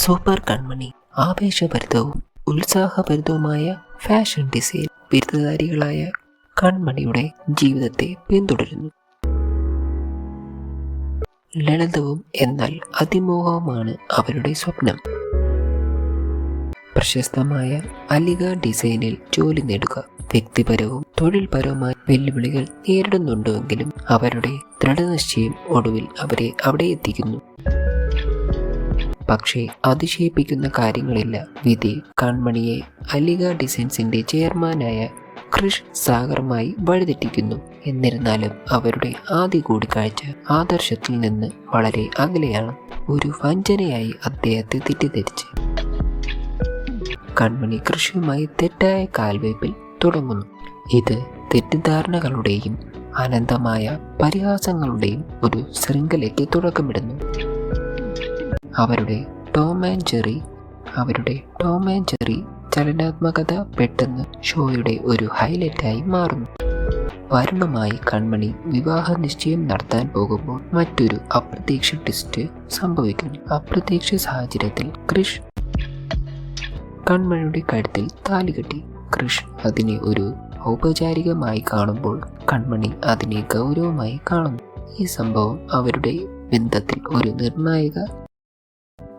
Super കൺമണി ആവേശഭരിതവും ഉത്സാഹഭരിതവുമായ fashion design ബിരുദധാരികളായ കൺമണിയുടെ ജീവിതത്തെ പിന്തുടരുന്നു. ലളിതവും എന്നാൽ അതിമോഹവുമാണ് അവരുടെ സ്വപ്നം. പ്രശസ്തമായ അലിഗ ഡിസൈനിൽ ജോലി നേടുക. വ്യക്തിപരവും തൊഴിൽപരവുമായ വെല്ലുവിളികൾ നേരിടുന്നുണ്ടെങ്കിലും അവരുടെ ദൃഢനിശ്ചയം ഒടുവിൽ അവരെ അവിടെ എത്തിക്കുന്നു. പക്ഷേ അതിശയിപ്പിക്കുന്ന കാര്യങ്ങളില്ല. വിധി കൺമണിയെ അലിഗ ഡിസൈൻസിന്റെ ചെയർമാനായ ക്രിഷ് സാഗറുമായി വഴിതെറ്റിക്കുന്നു. എന്നിരുന്നാലും അവരുടെ ആദ്യ കൂടിക്കാഴ്ച ആദർശത്തിൽ നിന്ന് വളരെ അകലെയാണ്. ഒരു വഞ്ചനയായി അദ്ദേഹത്തെ തെറ്റിദ്ധരിച്ച് കൺമണി കൃഷിയുമായി തെറ്റായ കാൽവയ്പിൽ തുടങ്ങുന്നു. ഇത് തെറ്റിദ്ധാരണകളുടെയും അനന്തമായ പരിഹാസങ്ങളുടെയും ഒരു ശൃംഖലയ്ക്ക് തുടക്കമിടുന്നു. അവരുടെ ടോം ആൻഡ് ജെറി ചലനാത്മകത പെട്ടെന്ന് ഷോയുടെ ഒരു ഹൈലൈറ്റായി മാറുന്നു. വരുണുമായി കൺമണി വിവാഹ നിശ്ചയം നടത്താൻ പോകുമ്പോൾ മറ്റൊരു അപ്രതീക്ഷ ട്വിസ്റ്റ് സംഭവിക്കുന്നു. അപ്രതീക്ഷ സാഹചര്യത്തിൽ ക്രിഷ് കൺമണിയുടെ കഴുത്തിൽ താലി കെട്ടി. ക്രിഷ് അതിനെ ഒരു ഔപചാരികമായി കാണുമ്പോൾ കൺമണി അതിനെ ഗൗരവമായി കാണുന്നു. ഈ സംഭവം അവരുടെ ബന്ധത്തിൽ ഒരു നിർണായക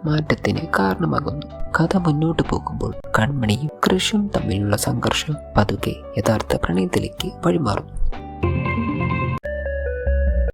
മാറ്റത്തിന് കാരണമാകുന്നു. കഥ മുന്നോട്ട് പോകുമ്പോൾ കൺമണിയും ക്രിഷും തമ്മിലുള്ള സംഘർഷം പതുക്കെ യഥാർത്ഥ പ്രണയത്തിലേക്ക് വഴിമാറുന്നു.